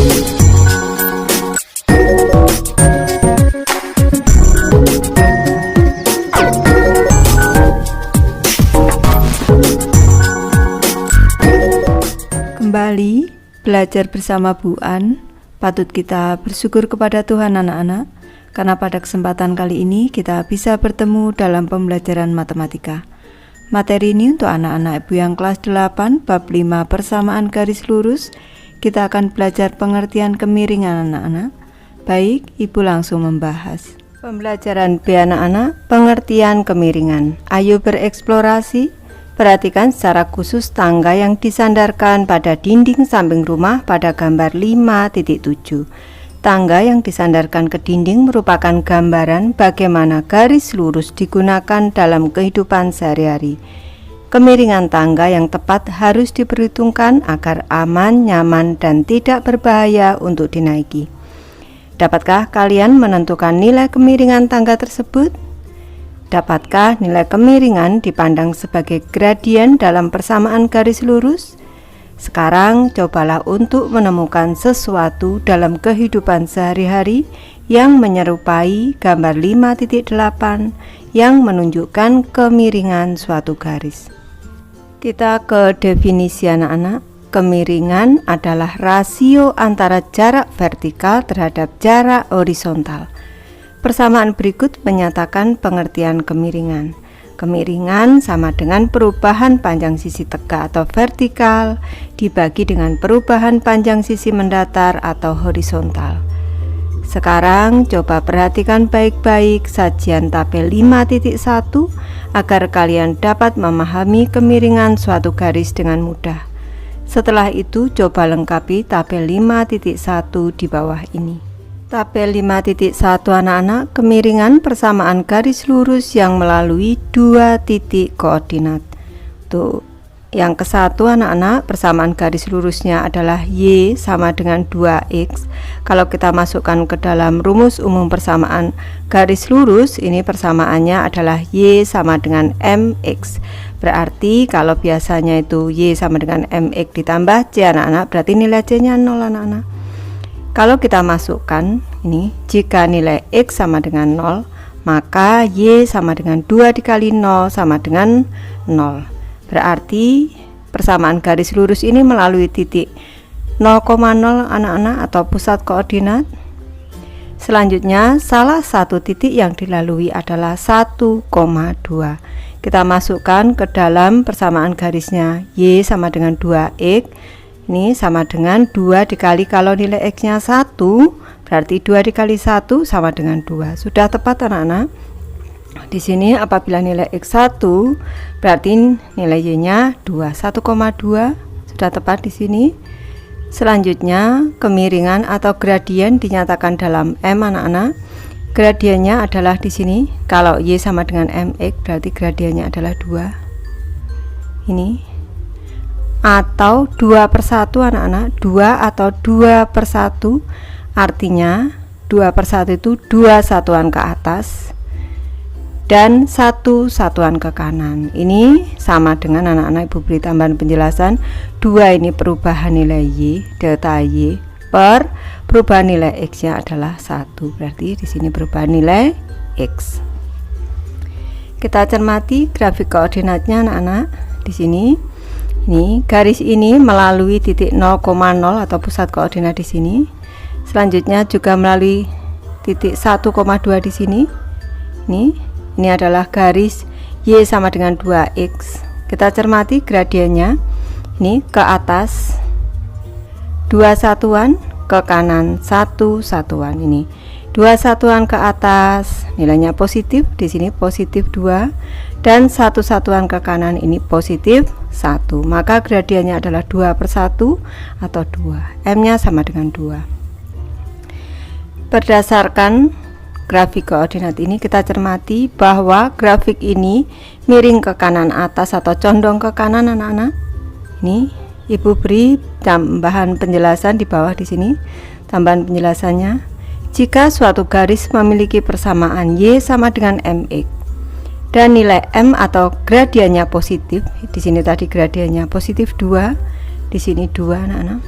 Kembali belajar bersama Bu An. Patut kita bersyukur kepada Tuhan anak-anak, karena pada kesempatan kali ini kita bisa bertemu dalam pembelajaran matematika. Materi ini untuk anak-anak Ibu yang kelas 8 bab 5 persamaan garis lurus. Kita akan belajar pengertian kemiringan anak-anak. Baik, Ibu langsung membahas. Pembelajaran B anak-anak, pengertian kemiringan. Ayo bereksplorasi. Perhatikan secara khusus tangga yang disandarkan pada dinding samping rumah pada gambar 5.7. Tangga yang disandarkan ke dinding merupakan gambaran bagaimana garis lurus digunakan dalam kehidupan sehari-hari. Kemiringan tangga yang tepat harus diperhitungkan agar aman, nyaman, dan tidak berbahaya untuk dinaiki. Dapatkah kalian menentukan nilai kemiringan tangga tersebut? Dapatkah nilai kemiringan dipandang sebagai gradien dalam persamaan garis lurus? Sekarang cobalah untuk menemukan sesuatu dalam kehidupan sehari-hari yang menyerupai gambar 5.8 yang menunjukkan kemiringan suatu garis. Kita ke definisi anak-anak. Kemiringan adalah rasio antara jarak vertikal terhadap jarak horizontal. Persamaan berikut menyatakan pengertian kemiringan. Kemiringan sama dengan perubahan panjang sisi tegak atau vertikal dibagi dengan perubahan panjang sisi mendatar atau horizontal. Sekarang coba perhatikan baik-baik sajian tabel 5.1 agar kalian dapat memahami kemiringan suatu garis dengan mudah. Setelah itu coba lengkapi tabel 5.1 di bawah ini. Tabel 5.1 anak-anak, kemiringan persamaan garis lurus yang melalui dua titik koordinat. Tuh, yang ke satu anak-anak, persamaan garis lurusnya adalah Y sama dengan 2X. Kalau kita masukkan ke dalam rumus umum persamaan garis lurus, ini persamaannya adalah Y sama dengan MX. Berarti kalau biasanya itu Y sama dengan MX ditambah C anak-anak, berarti nilai C nya 0 anak-anak. Kalau kita masukkan ini, jika nilai X sama dengan 0, maka Y sama dengan 2 dikali 0 sama dengan 0. Berarti persamaan garis lurus ini melalui titik 0,0 anak-anak atau pusat koordinat. Selanjutnya, salah satu titik yang dilalui adalah 1,2. Kita masukkan ke dalam persamaan garisnya. Y sama dengan 2X. Ini sama dengan 2 dikali, kalau nilai X nya 1 berarti 2 dikali 1 sama dengan 2. Sudah tepat anak-anak. Di sini apabila nilai X 1 berarti nilai Y nya 2, 1,2. Sudah tepat di sini. Selanjutnya kemiringan atau gradien dinyatakan dalam M anak-anak. Gradiennya adalah di sini. Kalau Y sama dengan MX berarti gradiennya adalah 2. Ini atau 2/1 anak-anak, 2 atau 2/1 artinya 2/1 itu 2 satuan ke atas dan 1 satuan ke kanan. Ini sama dengan anak-anak Ibu beri tambahan penjelasan. 2 ini perubahan nilai Y, delta Y, per perubahan nilai X nya adalah 1. Berarti di sini perubahan nilai X. Kita cermati grafik koordinatnya anak-anak. Di sini ini garis ini melalui titik 0,0 atau pusat koordinat di sini. Selanjutnya juga melalui titik 1,2 di sini. Ini adalah garis Y sama dengan 2X. Kita cermati gradiennya. Ini ke atas 2 satuan, ke kanan 1 satuan. Ini 2 satuan ke atas, nilainya positif, di sini positif 2, dan 1 satuan ke kanan ini positif 1. Maka gradiennya adalah 2/1 atau 2. M nya sama dengan 2. Berdasarkan grafik koordinat ini kita cermati bahwa grafik ini miring ke kanan atas atau condong ke kanan anak-anak. Ini Ibu beri tambahan penjelasan di bawah di sini. Tambahan penjelasannya, jika suatu garis memiliki persamaan Y sama dengan MX dan nilai M atau gradiennya positif, di sini tadi gradiennya positif 2, di sini 2 anak-anak,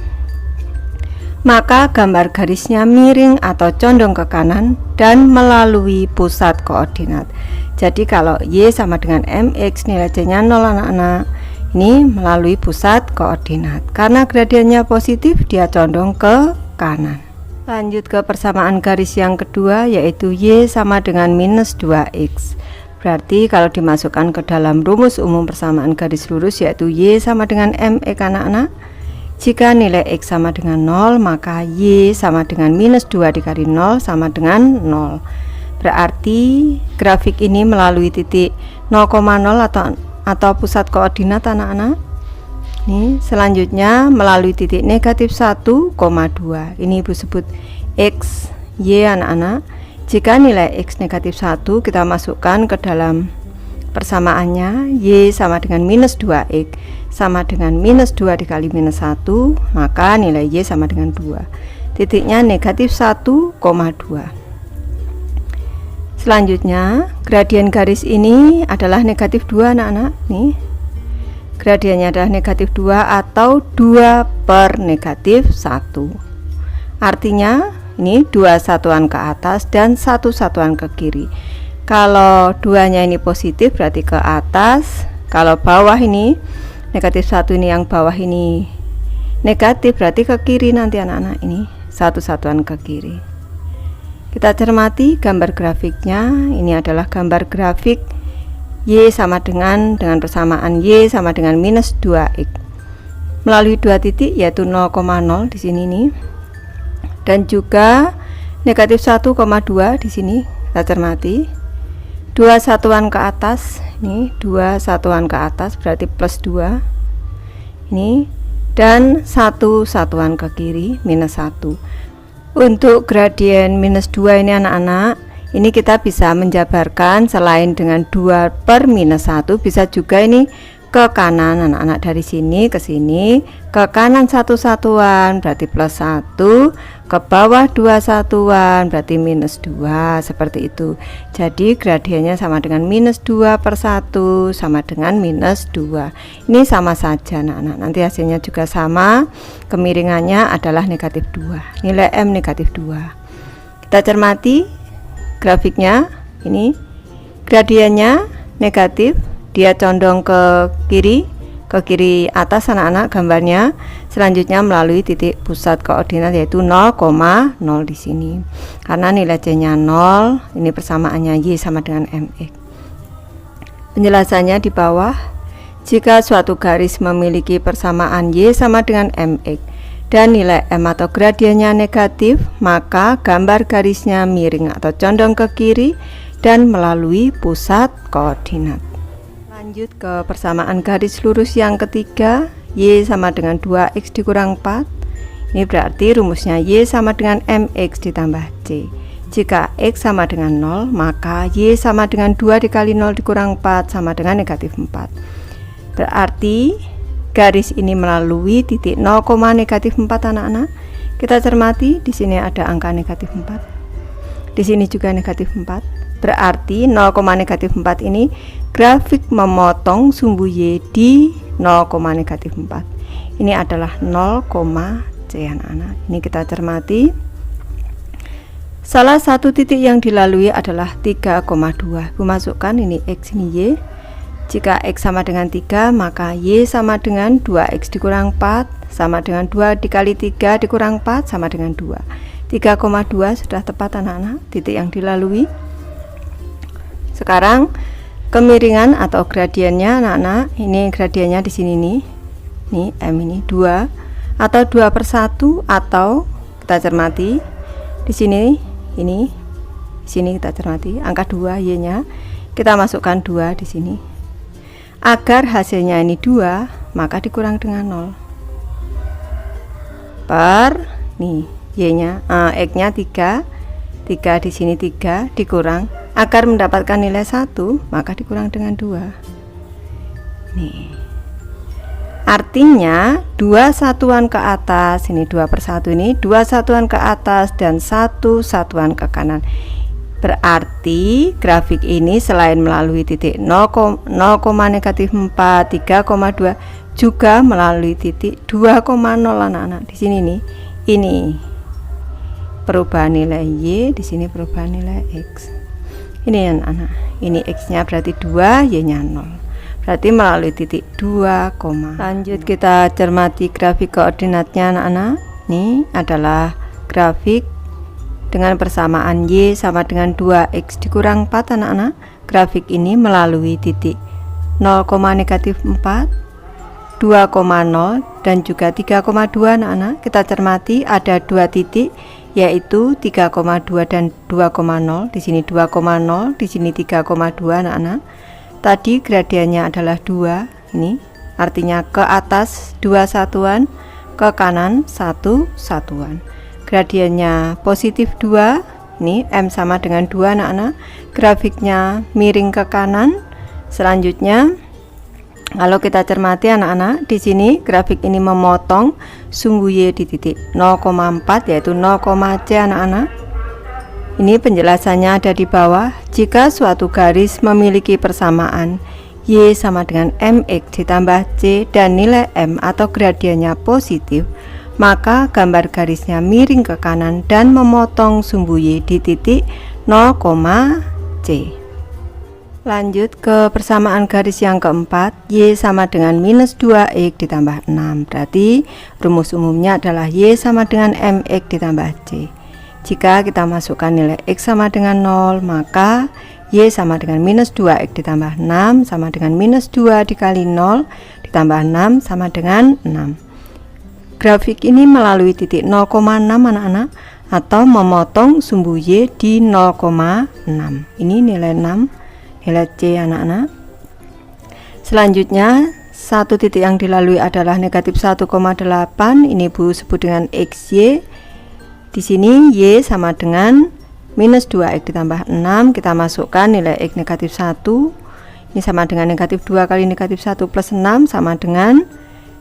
maka gambar garisnya miring atau condong ke kanan dan melalui pusat koordinat. Jadi kalau Y sama dengan MX, nilai C-nya 0 anak-anak. Ini melalui pusat koordinat. Karena gradiennya positif, dia condong ke kanan. Lanjut ke persamaan garis yang kedua, yaitu Y sama dengan minus 2X. Berarti kalau dimasukkan ke dalam rumus umum persamaan garis lurus, yaitu Y sama dengan MX anak-anak. Jika nilai X sama dengan 0, maka Y sama dengan minus 2 dikali 0 sama dengan 0. Berarti grafik ini melalui titik 0,0 atau pusat koordinat anak-anak. Ini selanjutnya melalui titik negatif 1,2. Ini Ibu sebut X, Y anak-anak. Jika nilai X negatif 1 kita masukkan ke dalam persamaannya, Y sama dengan minus 2X sama dengan minus 2 dikali minus 1, maka nilai Y sama dengan 2. Titiknya negatif 1,2. Selanjutnya gradien garis ini adalah negatif 2 anak-anak. Nih, gradiennya adalah negatif 2 atau 2 per negatif 1. Artinya ini 2 satuan ke atas dan 1 satuan ke kiri. Kalau duanya ini positif berarti ke atas, kalau bawah ini negatif 1 ini, yang bawah ini negatif berarti ke kiri nanti anak-anak. Ini 1 satuan ke kiri. Kita cermati gambar grafiknya. Ini adalah gambar grafik Y sama dengan persamaan Y sama dengan minus 2X melalui 2 titik, yaitu 0,0 di sini nih, dan juga negatif 1,2 di sini. Kita cermati 2 satuan ke atas, ini 2 satuan ke atas berarti plus 2 ini, dan 1 satuan ke kiri minus 1. Untuk gradien minus 2 ini anak-anak, ini kita bisa menjabarkan selain dengan 2 per minus 1, bisa juga ini ke kanan anak-anak, dari sini ke sini, ke kanan 1 satuan berarti plus 1, ke bawah 2 satuan berarti minus 2, seperti itu. Jadi gradiennya sama dengan minus 2 per 1 sama dengan minus 2. Ini sama saja anak-anak, nanti hasilnya juga sama, kemiringannya adalah negatif 2, nilai M negatif 2. Kita cermati grafiknya, ini gradiennya negatif, dia condong ke kiri atas anak-anak gambarnya. Selanjutnya melalui titik pusat koordinat yaitu 0,0 di sini. Karena nilai C-nya 0, ini persamaannya Y sama dengan MX. Penjelasannya di bawah. Jika suatu garis memiliki persamaan Y sama dengan MX dan nilai M atau gradiennya negatif, maka gambar garisnya miring atau condong ke kiri dan melalui pusat koordinat. Lanjut ke persamaan garis lurus yang ketiga, Y sama dengan 2X dikurang 4. Ini berarti rumusnya Y sama dengan MX ditambah C. Jika X sama dengan 0, maka Y sama dengan 2 dikali 0 dikurang 4 sama dengan negatif 4. Berarti garis ini melalui titik 0, negatif 4 anak-anak. Kita cermati, di sini ada angka negatif 4. Di sini juga negatif 4. Berarti 0, negatif 4 ini grafik memotong sumbu Y di 0, negatif 4. Ini adalah 0, C anak-anak. Ini kita cermati. Salah satu titik yang dilalui adalah 3,2. Ibu masukkan ini X, ini Y. Jika X sama dengan 3, maka Y sama dengan 2X dikurang 4 sama dengan 2 dikali 3 dikurang 4 sama dengan 2. 3,2 sudah tepat anak-anak titik yang dilalui. Sekarang kemiringan atau gradiennya anak-anak, ini gradiennya di sini nih. Nih M ini 2 atau 2 per 1, atau kita cermati di sini, ini di sini kita cermati angka 2 Y-nya, kita masukkan 2 di sini. Agar hasilnya ini 2, maka dikurang dengan 0 per nih Y-nya, X-nya 3 di sini 3 dikurang, agar mendapatkan nilai 1 maka dikurang dengan 2. Nih, artinya 2 satuan ke atas, ini 2 per 1, ini 2 satuan ke atas dan 1 satuan ke kanan. Berarti grafik ini selain melalui titik 0, negatif 4, 3,2, juga melalui titik 2,0 anak-anak. Di sini nih, ini perubahan nilai Y, di sini perubahan nilai X. Ini anak-anak, ini X-nya berarti 2, Y-nya 0. Berarti melalui titik 2, lanjut kita cermati grafik koordinatnya anak-anak. Ini adalah grafik dengan persamaan Y sama dengan 2X dikurang 4 anak-anak. Grafik ini melalui titik 0, -4, 2,0 dan juga 3,2 anak-anak. Kita cermati ada dua titik, yaitu 3,2 dan 2,0. Di sini 2,0, di sini 3,2 anak-anak. Tadi gradiennya adalah 2, ini artinya ke atas 2 satuan, ke kanan 1 satuan. Gradiennya positif 2, ini M sama dengan 2 anak-anak. Grafiknya miring ke kanan. Selanjutnya kalau kita cermati anak-anak, di sini grafik ini memotong sumbu Y di titik 0,4 yaitu 0, C anak-anak. Ini penjelasannya ada di bawah. Jika suatu garis memiliki persamaan Y sama dengan MX ditambah C dan nilai M atau gradiennya positif, maka gambar garisnya miring ke kanan dan memotong sumbu Y di titik 0, C. Lanjut ke persamaan garis yang keempat, Y sama dengan minus 2X ditambah 6. Berarti rumus umumnya adalah Y sama dengan MX ditambah C. Jika kita masukkan nilai X sama dengan 0, maka Y sama dengan minus 2X ditambah 6 sama dengan minus 2 dikali 0 ditambah 6 sama dengan 6. Grafik ini melalui titik 0,6 anak-anak, atau memotong sumbu Y di 0,6. Ini nilai 6, nilai C anak-anak. Selanjutnya satu titik yang dilalui adalah negatif 1,8. Ini Bu sebut dengan XY. Di sini Y sama dengan minus 2X ditambah 6. Kita masukkan nilai X negatif 1. Ini sama dengan negatif 2 kali negatif 1 plus 6 sama dengan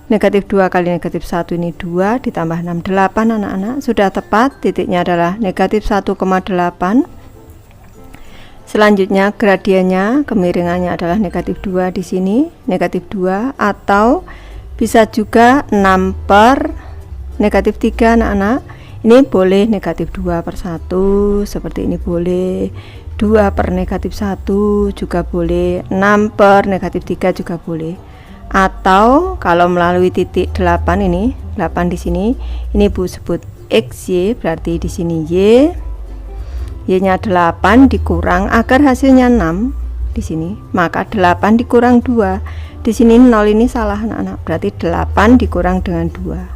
negatif 2 kali negatif 1, ini 2 ditambah 6, 8 anak-anak. Sudah tepat, titiknya adalah negatif 1,8. Selanjutnya gradiennya, kemiringannya adalah negatif 2 di sini, negatif 2, atau bisa juga 6 per negatif 3 anak-anak. Ini boleh negatif 2 per 1, seperti ini boleh, 2 per negatif 1 juga boleh, 6 per negatif 3 juga boleh. Atau kalau melalui titik 8 ini, 8 di sini, ini Bu sebut XY, berarti di sini Y-nya 8 dikurang, agar hasilnya 6 di sini, maka 8 dikurang 2. Di sini 0 ini salah anak-anak, berarti 8 dikurang dengan 2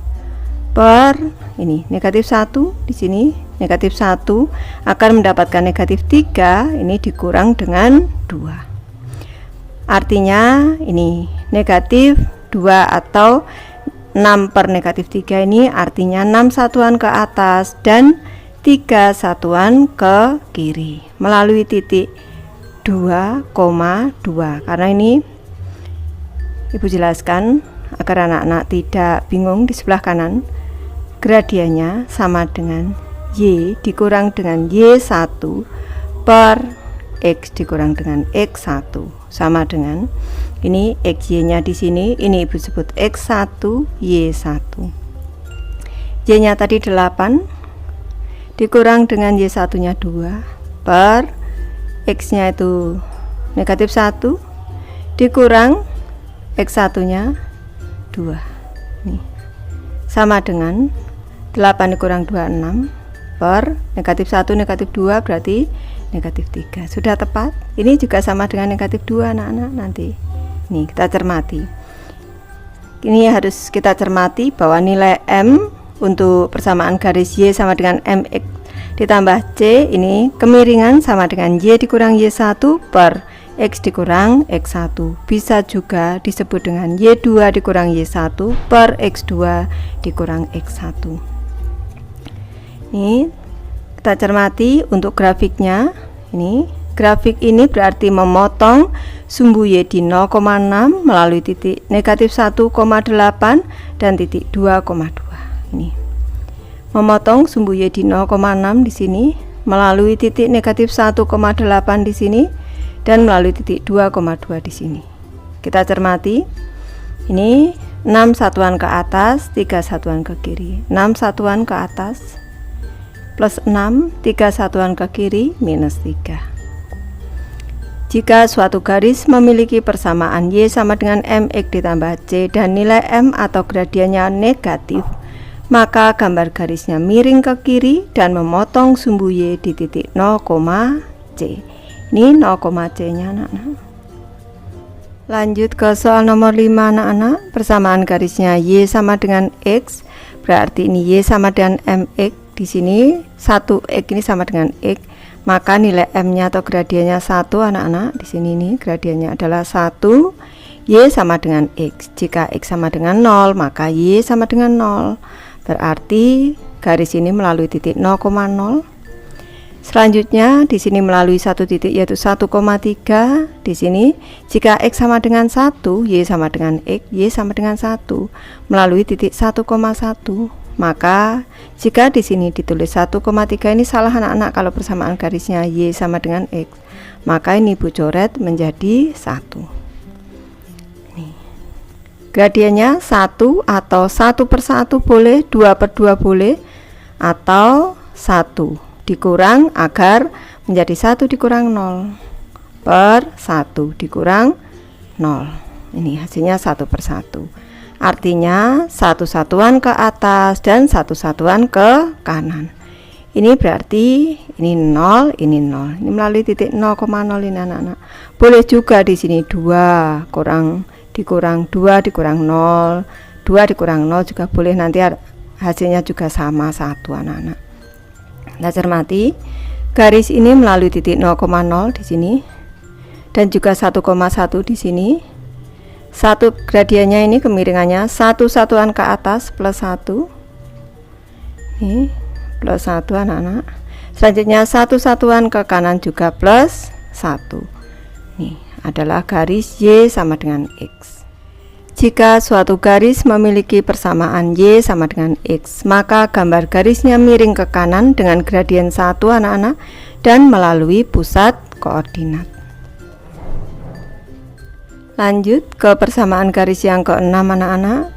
per ini negatif 1, di sini negatif 1 akan mendapatkan negatif 3, ini dikurang dengan 2. Artinya ini negatif 2 atau 6 per negatif 3 ini artinya 6 satuan ke atas dan 3 satuan ke kiri melalui titik 2,2. Karena ini Ibu jelaskan agar anak-anak tidak bingung, di sebelah kanan gradiennya sama dengan Y dikurang dengan Y1 per X dikurang dengan X1 sama dengan ini XY-nya di sini, ini Ibu sebut X1 Y1. Y-nya tadi 8 dikurang dengan Y1-nya 2 per X-nya itu negatif 1 dikurang X1-nya 2. Nih. Sama dengan 8 dikurang 26 per negatif 1 negatif 2 berarti negatif 3. Sudah tepat. Ini juga sama dengan negatif 2 anak-anak nanti. Nih kita cermati. Ini harus kita cermati bahwa nilai M untuk persamaan garis Y sama dengan MX ditambah C, ini kemiringan sama dengan Y dikurang Y1 per X dikurang X1. Bisa juga disebut dengan Y2 dikurang Y1 per X2 dikurang X1. Ini kita cermati untuk grafiknya. Ini grafik ini berarti memotong sumbu Y di 0,6 melalui titik negatif 1,8 dan titik 2,2. Ini memotong sumbu Y di 0,6 di sini melalui titik negatif 1,8 di sini dan melalui titik 2,2 di sini. Kita cermati. Ini 6 satuan ke atas, 3 satuan ke kiri. 6 satuan ke atas plus 6, 3 satuan ke kiri minus 3. Jika suatu garis memiliki persamaan Y sama dengan MX ditambah C dan nilai M atau gradiennya negatif, maka gambar garisnya miring ke kiri dan memotong sumbu Y di titik 0, C. Ini 0, C nya anak-anak. Lanjut ke soal nomor 5 anak-anak. Persamaan garisnya Y sama dengan X, berarti ini Y sama dengan MX. Di sini 1X ini sama dengan X, maka nilai M-nya atau gradiennya 1 anak-anak. Di sini nih gradiennya adalah 1, Y sama dengan X. Jika X sama dengan 0, maka Y sama dengan 0. Berarti garis ini melalui titik 0,0. Selanjutnya di sini melalui satu titik yaitu 1,3. Di sini jika X sama dengan 1, Y sama dengan X, Y sama dengan 1 melalui titik 1,1. Maka jika di sini ditulis 1,3 ini salah anak-anak kalau persamaan garisnya Y sama dengan X. Maka ini Ibu coret menjadi 1. Nih. Gradiennya 1 atau 1/1 boleh, 2/2 boleh, atau 1 dikurang agar menjadi 1 dikurang 0 per 1 dikurang 0. Ini hasilnya 1/1. Artinya 1 satuan ke atas dan 1 satuan ke kanan. Ini berarti ini 0, ini 0. Ini melalui titik 0,0 ini anak-anak. Boleh juga di sini 2 dikurang 2 dikurang 0. 2 dikurang 0 juga boleh, nanti hasilnya juga sama 1 anak-anak. Kita cermati garis ini melalui titik 0,0 di sini dan juga 1,1 di sini. 1 gradiennya ini kemiringannya 1 satuan ke atas plus 1. Ini plus 1 anak-anak. Selanjutnya 1 satuan ke kanan juga plus 1. Ini adalah garis Y sama dengan X. Jika suatu garis memiliki persamaan Y sama dengan X, maka gambar garisnya miring ke kanan dengan gradien 1 anak-anak dan melalui pusat koordinat. Lanjut ke persamaan garis yang ke-6 anak-anak.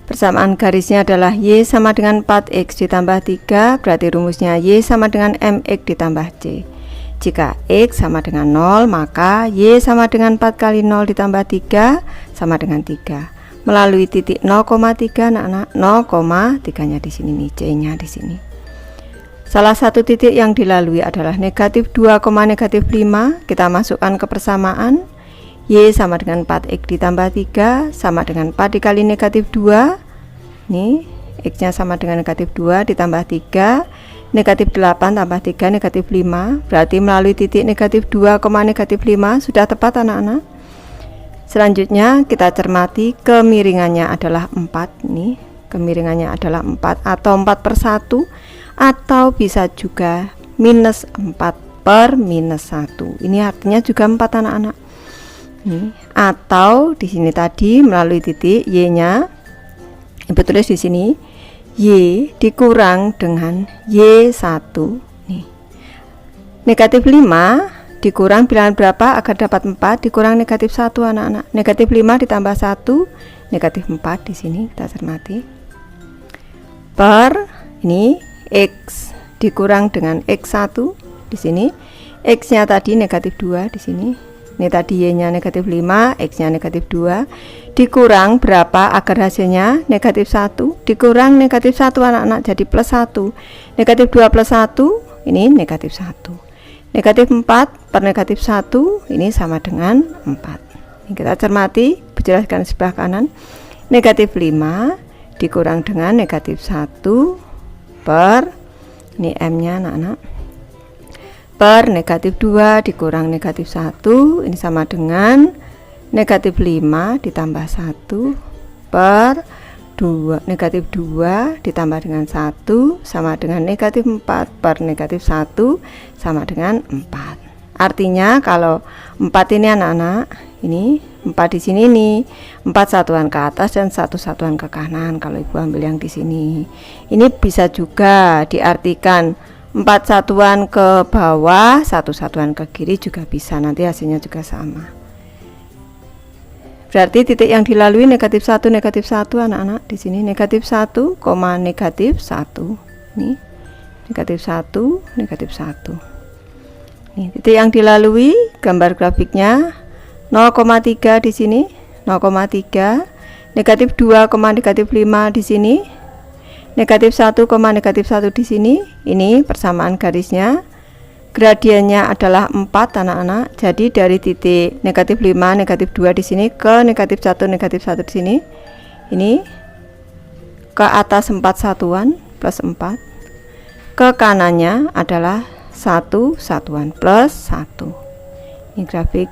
Persamaan garisnya adalah Y sama dengan 4X ditambah 3, berarti rumusnya Y sama dengan MX ditambah C. Jika X sama dengan 0, maka Y sama dengan 4 kali 0 ditambah 3 sama dengan 3. Melalui titik 0,3 anak-anak, 0,3 nya di sini nih, C-nya di sini. Salah satu titik yang dilalui adalah negatif 2, negatif 5. Kita masukkan ke persamaan. Y sama dengan 4X ditambah 3 sama dengan 4 dikali negatif 2. Nih, X-nya sama dengan negatif 2 ditambah 3. Negatif 8 tambah 3 negatif 5, berarti melalui titik negatif 2, negatif 5 sudah tepat anak-anak. Selanjutnya kita cermati kemiringannya adalah 4 nih. Kemiringannya adalah 4 atau 4/1 atau bisa juga minus 4 per minus 1. Ini artinya juga 4 anak-anak. Nih, atau di sini tadi melalui titik Y-nya Ibu tulis di sini Y dikurang dengan Y1 nih. Negatif 5 dikurang bilangan berapa agar dapat 4, dikurang negatif 1 anak-anak. Negatif 5 ditambah 1, negatif 4 di sini kita cermati. Per ini X dikurang dengan X1 di sini. X-nya tadi negatif 2 di sini. Ini tadi Y-nya negatif 5, X-nya negatif 2. Dikurang berapa agar hasilnya negatif 1, dikurang negatif 1 anak-anak jadi plus 1. Negatif 2 plus 1 ini negatif 1. Negatif 4 per negatif 1 ini sama dengan 4. Ini kita cermati, dijelaskan sebelah kanan. Negatif 5 dikurang dengan negatif 1 per ini M-nya anak-anak, per negatif 2 dikurang negatif 1 ini sama dengan negatif 5 ditambah 1 per 2, negatif 2 ditambah dengan 1 sama dengan negatif 4 per negatif 1 sama dengan 4. Artinya kalau 4 ini anak-anak, ini 4 di sini nih, 4 satuan ke atas dan 1 satuan ke kanan. Kalau Ibu ambil yang di sini, ini bisa juga diartikan 4 satuan ke bawah, 1 satuan ke kiri juga bisa, nanti hasilnya juga sama. Berarti titik yang dilalui negatif 1 anak-anak. Di sini negatif 1, negatif 1. Ini negatif 1, negatif 1. Ini titik yang dilalui, gambar grafiknya 0,3 di sini, 0,3, negatif 2, negatif 5 di sini, negatif 1, negatif 1 di sini. Ini persamaan garisnya. Gradiennya adalah 4 anak-anak. Jadi dari titik negatif 5, negatif 2 di sini ke negatif 1 di sini. Ini ke atas 4 satuan plus 4. Ke kanannya adalah 1 satuan plus 1. Ini grafik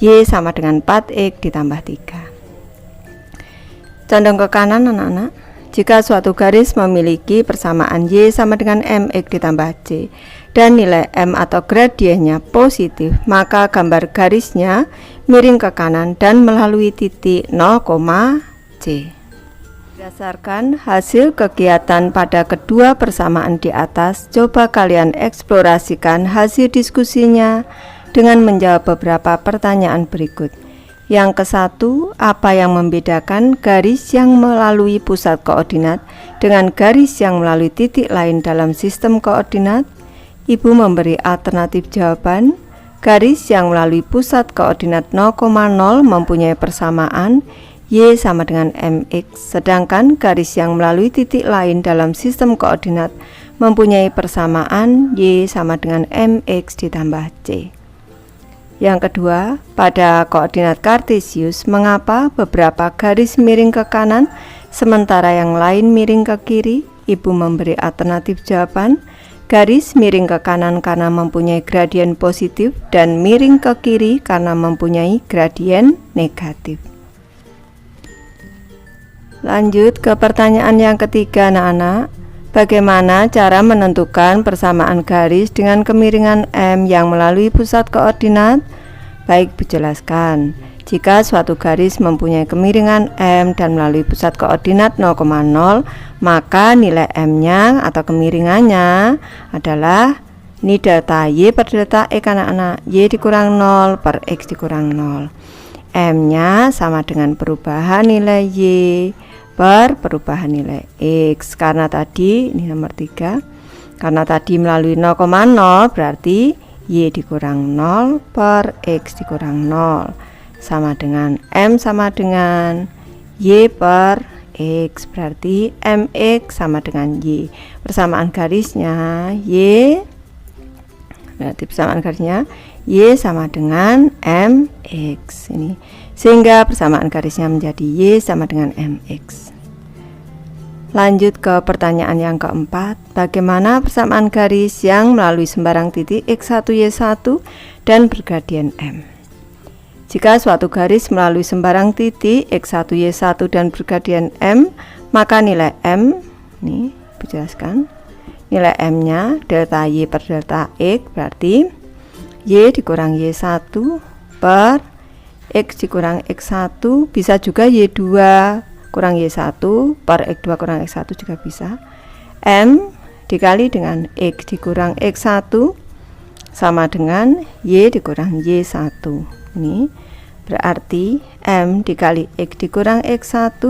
Y sama dengan 4X ditambah 3. Condong ke kanan anak-anak. Jika suatu garis memiliki persamaan Y sama dengan MX ditambah C dan nilai M atau gradiennya positif, maka gambar garisnya miring ke kanan dan melalui titik 0, C. Berdasarkan hasil kegiatan pada kedua persamaan di atas, coba kalian eksplorasikan hasil diskusinya dengan menjawab beberapa pertanyaan berikut. Yang ke-1, apa yang membedakan garis yang melalui pusat koordinat dengan garis yang melalui titik lain dalam sistem koordinat? Ibu memberi alternatif jawaban. Garis yang melalui pusat koordinat 0,0 mempunyai persamaan Y sama dengan MX, sedangkan garis yang melalui titik lain dalam sistem koordinat mempunyai persamaan Y sama dengan MX ditambah C. Yang kedua, pada koordinat kartesius, mengapa beberapa garis miring ke kanan sementara yang lain miring ke kiri? Ibu memberi alternatif jawaban. Garis miring ke kanan karena mempunyai gradien positif dan miring ke kiri karena mempunyai gradien negatif. Lanjut ke pertanyaan yang ketiga anak-anak. Bagaimana cara menentukan persamaan garis dengan kemiringan M yang melalui pusat koordinat? Baik, dijelaskan. Jika suatu garis mempunyai kemiringan M dan melalui pusat koordinat 0,0, maka nilai M-nya atau kemiringannya adalah ini delta Y per delta X anak-anak. Y dikurang 0 per X dikurang 0. M-nya sama dengan perubahan nilai Y per perubahan nilai X. Karena tadi, ini nomor 3, karena tadi melalui 0,0 berarti Y dikurang 0 per X dikurang 0 sama dengan M sama dengan Y per X, berarti MX sama dengan Y. Persamaan garisnya Y, berarti persamaan garisnya Y sama dengan MX ini, sehingga persamaan garisnya menjadi Y sama dengan MX. Lanjut ke pertanyaan yang keempat, bagaimana persamaan garis yang melalui sembarang titik X1, Y1 dan bergradien M? Jika suatu garis melalui sembarang titik X1, Y1 dan bergradien M, maka nilai M, ini dijelaskan, nilai M-nya delta Y per delta X, berarti Y dikurang Y1 per X dikurang X1, bisa juga Y2 kurang Y1 per X2 kurang X1 juga bisa. M dikali dengan X dikurang X1 sama dengan Y dikurang Y1. Ini berarti M dikali X dikurang X1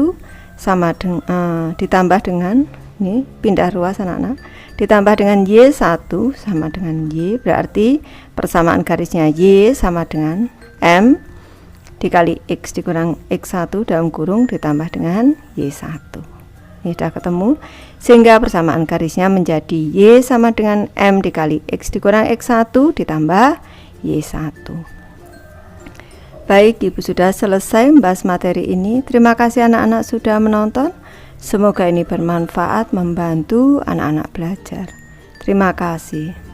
sama dengan ditambah dengan, ini pindah ruas anak-anak, ditambah dengan Y1 sama dengan Y, berarti persamaan garisnya Y sama dengan M dikali X dikurang X1 dalam kurung ditambah dengan Y1. Ini sudah ketemu, sehingga persamaan garisnya menjadi Y sama dengan M dikali X dikurang X1 ditambah Y1. Baik, Ibu sudah selesai membahas materi ini. Terima kasih anak-anak sudah menonton. Semoga ini bermanfaat, membantu anak-anak belajar. Terima kasih.